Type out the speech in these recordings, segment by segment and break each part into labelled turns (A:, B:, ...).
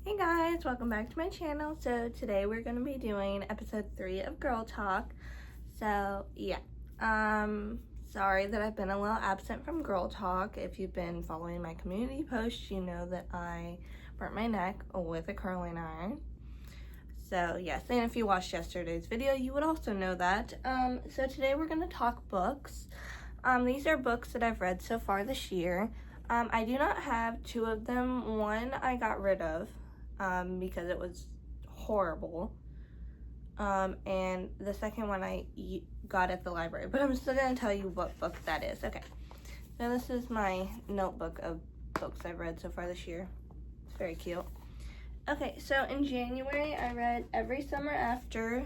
A: Hey guys, welcome back to my channel. So today we're going to be doing episode 3 of Girl Talk. So yeah, sorry that I've been a little absent from Girl Talk. If you've been following my community posts, you know that I burnt my neck with a curling iron. So yes, and if you watched yesterday's video, you would also know that. So today we're going to talk books. These are books that I've read so far this year. I do not have 2 of them. One I got rid of because it was horrible. And the second one I got at the library, but I'm still going to tell you what book that is. Okay, so this is my notebook of books I've read so far this year. It's very cute. Okay, so in January I read Every Summer After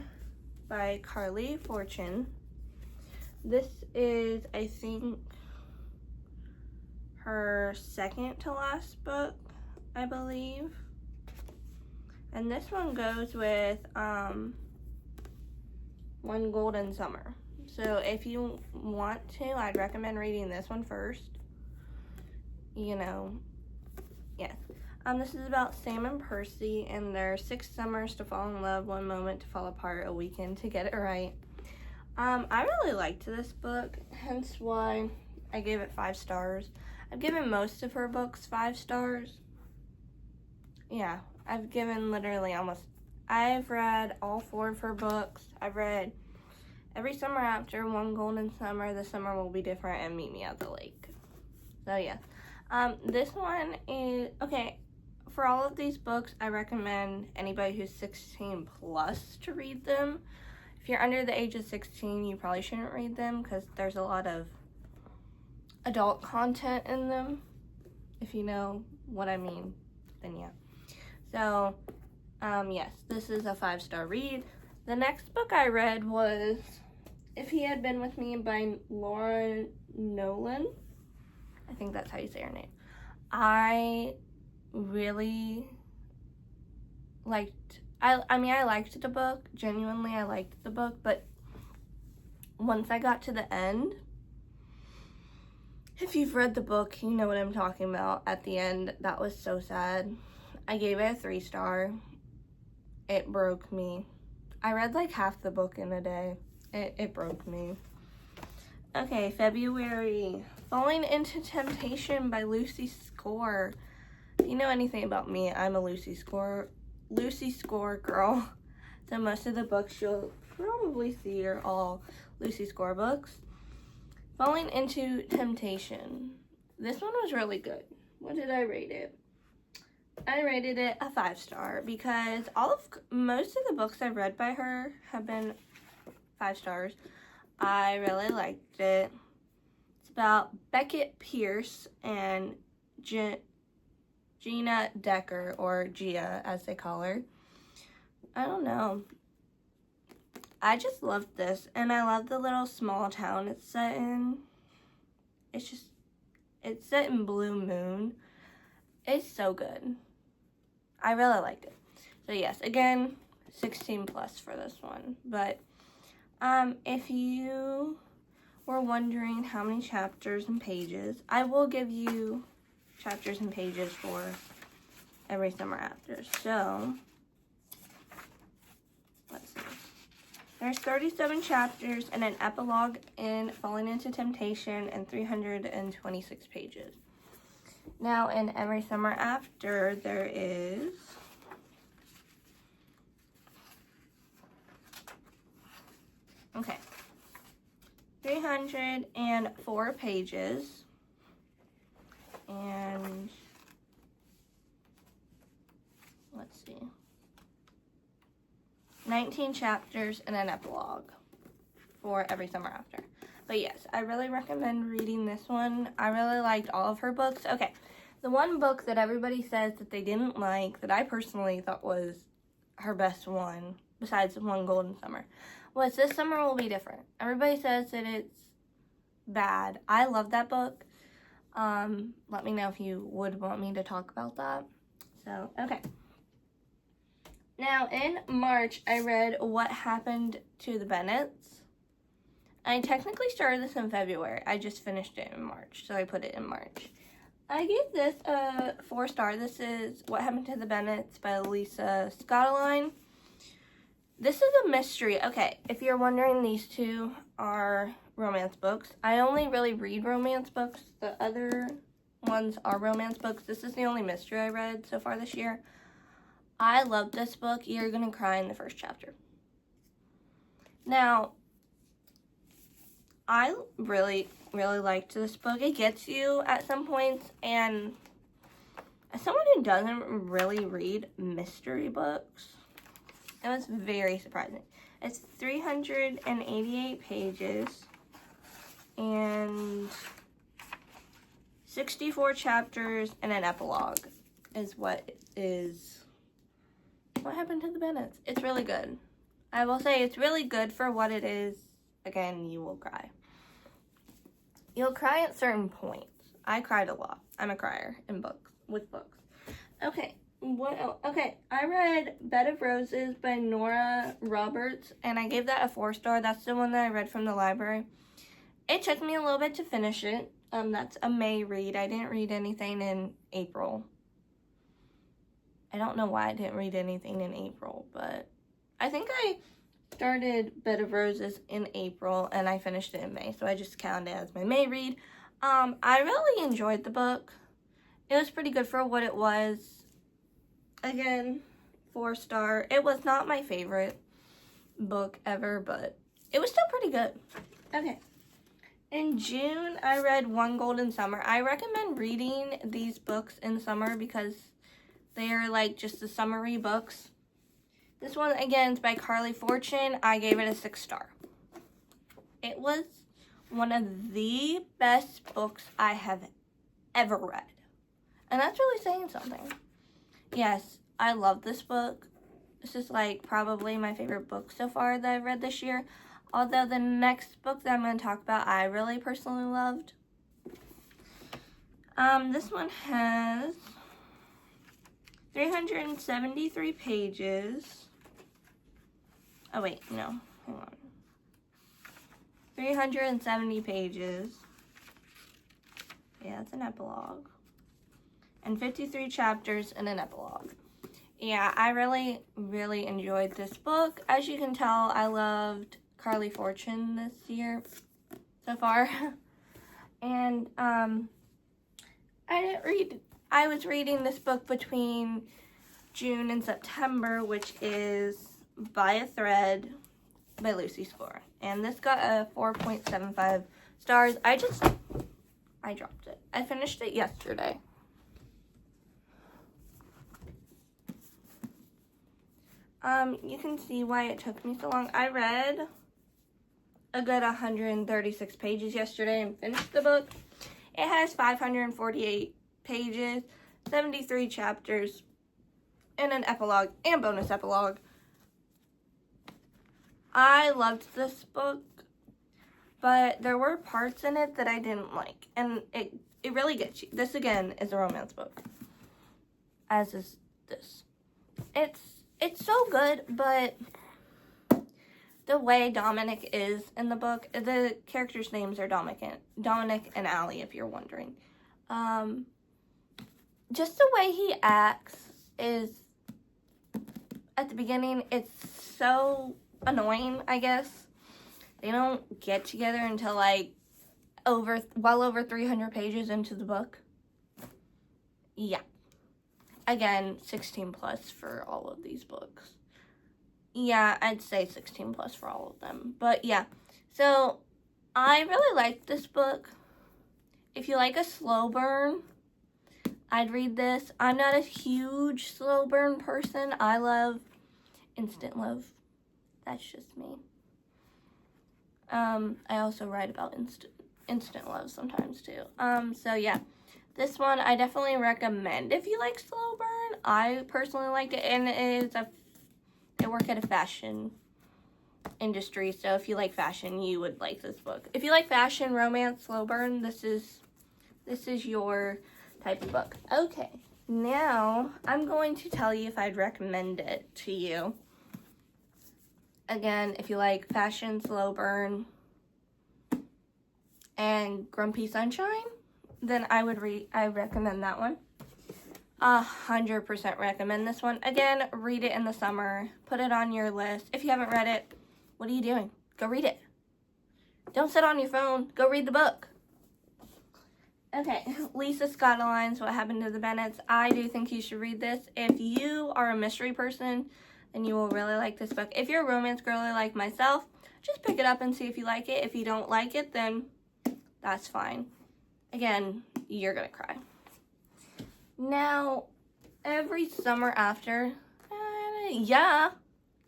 A: by Carly Fortune. This is, I think, her second to last book, I believe. And this one goes with One Golden Summer. So if you want to, I'd recommend reading this one first. You know, yes. This is about Sam and Percy and their 6 summers to fall in love, 1 moment to fall apart, a weekend to get it right. I really liked this book, hence why I gave it 5 stars. I've given most of her books 5 stars. Yeah, I've given literally I've read all 4 of her books. I've read Every Summer After, One Golden Summer, The Summer Will Be Different, and Meet Me at the Lake. So yeah, this one is, okay, for all of these books, I recommend anybody who's 16 plus to read them. If you're under the age of 16, you probably shouldn't read them because there's a lot of adult content in them. If you know what I mean, then yeah. So, yes, this is a 5-star read. The next book I read was If He Had Been With Me by Laura Nolan. I think that's how you say her name. I really liked, I liked the book. Genuinely, I liked the book. But once I got to the end, if you've read the book, you know what I'm talking about. At the end, that was so sad. I gave it a 3-star. It broke me. I read like half the book in a day. It broke me. Okay, February. Falling into Temptation by Lucy Score. If you know anything about me, I'm a Lucy Score girl. So most of the books you'll probably see are all Lucy Score books. Falling into Temptation. This one was really good. What did I rate it? I rated it a 5-star because most of the books I've read by her have been 5 stars. I really liked it. It's about Beckett Pierce and Gina Decker, or Gia as they call her. I don't know. I just loved this, and I love the little small town it's set in. It's set in Blue Moon. It's so good. I really liked it. So yes, again, 16 plus for this one. But if you were wondering how many chapters and pages, I will give you chapters and pages for Every Summer After. So let's see. There's 37 chapters and an epilogue in Falling into Temptation and 326 pages. Now, in Every Summer After, there is 304 pages, and let's see, 19 chapters and an epilogue for Every Summer After. But yes, I really recommend reading this one. I really liked all of her books. Okay, the one book that everybody says that they didn't like, that I personally thought was her best one, besides One Golden Summer, was This Summer Will Be Different. Everybody says that it's bad. I love that book. Let me know if you would want me to talk about that. So, okay. Now, in March, I read What Happened to the Bennets. I technically started this in February. I just finished it in March, so I put it in March. I gave this a 4-star. This is What Happened to the Bennets by Lisa Scottoline. This is a mystery. Okay, if you're wondering, these two are romance books. I only really read romance books. The other ones are romance books. This is the only mystery I read so far this year. I love this book. You're going to cry in the first chapter. Now, I really liked this book. It gets you at some points, and as someone who doesn't really read mystery books, it was very surprising. It's 388 pages and 64 chapters and an epilogue is what happened to the Bennets. It's really good. I will say it's really good for what it is. Again, you will cry. You'll cry at certain points. I cried a lot. I'm a crier with books. Okay, what else? Okay, I read Bed of Roses by Nora Roberts, and I gave that a 4-star. That's the one that I read from the library. It took me a little bit to finish it. That's a May read. I didn't read anything in April. I don't know why I didn't read anything in April, but I think I started Bed of Roses in April and I finished it in May, so I just counted it as my May read. I really enjoyed the book. It was pretty good for what it was. Again, 4-star. It was not my favorite book ever, but it was still pretty good. Okay. In June, I read One Golden Summer. I recommend reading these books in summer because they are like just the summary books. This one, again, is by Carly Fortune. I gave it a 6-star. It was one of the best books I have ever read. And that's really saying something. Yes, I love this book. This is like probably my favorite book so far that I've read this year. Although the next book that I'm going to talk about, I really personally loved. This one has 373 pages. Oh, wait, no. Hang on. 370 pages. Yeah, it's an epilogue. And 53 chapters and an epilogue. Yeah, I really enjoyed this book. As you can tell, I loved Carly Fortune this year so far. And I was reading this book between June and September, which is By a Thread by Lucy Score. And this got a 4.75 stars. I dropped it. I finished it yesterday. You can see why it took me so long. I read a good 136 pages yesterday and finished the book. It has 548 pages, 73 chapters, and an epilogue and bonus epilogue. I loved this book, but there were parts in it that I didn't like, and it really gets you. This, again, is a romance book, as is this. It's so good, but the way Dominic is in the book, the characters' names are Dominic and Allie, if you're wondering. Just the way he acts is, at the beginning, it's so annoying, I guess. They don't get together until like well over 300 pages into the book. Yeah. Again, 16 plus for all of these books. Yeah, I'd say 16 plus for all of them. But yeah, so I really liked this book. If you like a slow burn, I'd read this. I'm not a huge slow burn person. I love instant love. That's just me. I also write about instant love sometimes too. So yeah. This one I definitely recommend if you like slow burn. I personally liked it, and they work at a fashion industry, so if you like fashion, you would like this book. If you like fashion, romance, slow burn, this is your type of book. Okay, now I'm going to tell you if I'd recommend it to you. Again, if you like fashion, slow burn, and Grumpy Sunshine, then I recommend that one. 100% recommend this one. Again, read it in the summer. Put it on your list. If you haven't read it, what are you doing? Go read it. Don't sit on your phone. Go read the book. Okay, Lisa Scottaline's What Happened to the Bennets. I do think you should read this. If you are a mystery person, then you will really like this book. If you're a romance girly like myself, just pick it up and see if you like it. If you don't like it, then that's fine. Again, you're gonna cry. Now, every summer after, yeah.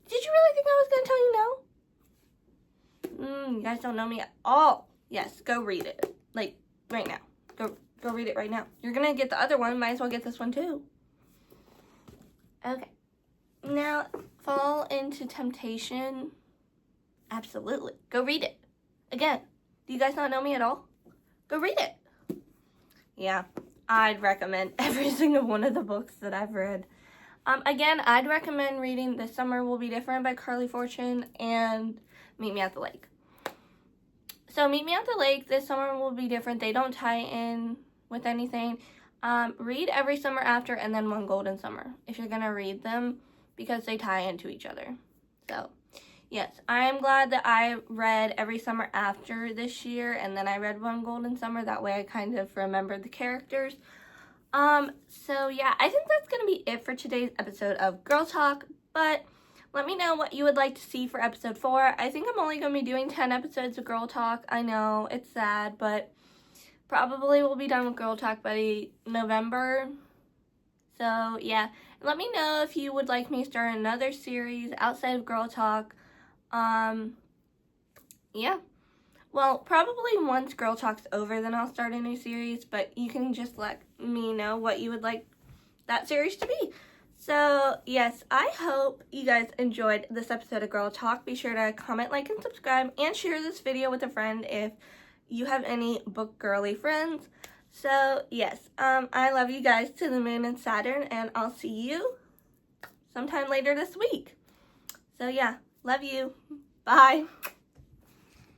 A: Did you really think I was gonna tell you no? You guys don't know me at all. Yes, go read it. Like, right now. Go read it right now. You're gonna get the other one, might as well get this one too. Okay. Now, Fall into Temptation. Absolutely. Go read it. Again, do you guys not know me at all? Go read it. Yeah, I'd recommend every single one of the books that I've read. Again, I'd recommend reading This Summer Will Be Different by Carly Fortune and Meet Me at the Lake. So Meet Me at the Lake, This Summer Will Be Different. They don't tie in with anything. Read Every Summer After and then One Golden Summer if you're going to read them because they tie into each other. So, yes, I am glad that I read Every Summer After this year and then I read One Golden Summer. That way I kind of remembered the characters. So yeah, I think that's going to be it for today's episode of Girl Talk, but let me know what you would like to see for episode 4. I think I'm only going to be doing 10 episodes of Girl Talk. I know, it's sad, but probably we'll be done with Girl Talk by November. So yeah, let me know if you would like me to start another series outside of Girl Talk. Yeah. Well, probably once Girl Talk's over, then I'll start a new series, but you can just let me know what you would like that series to be. So, yes, I hope you guys enjoyed this episode of Girl Talk. Be sure to comment, like, and subscribe, and share this video with a friend if you have any book girly friends. So, yes, I love you guys to the moon and Saturn, and I'll see you sometime later this week. So, yeah, love you. Bye.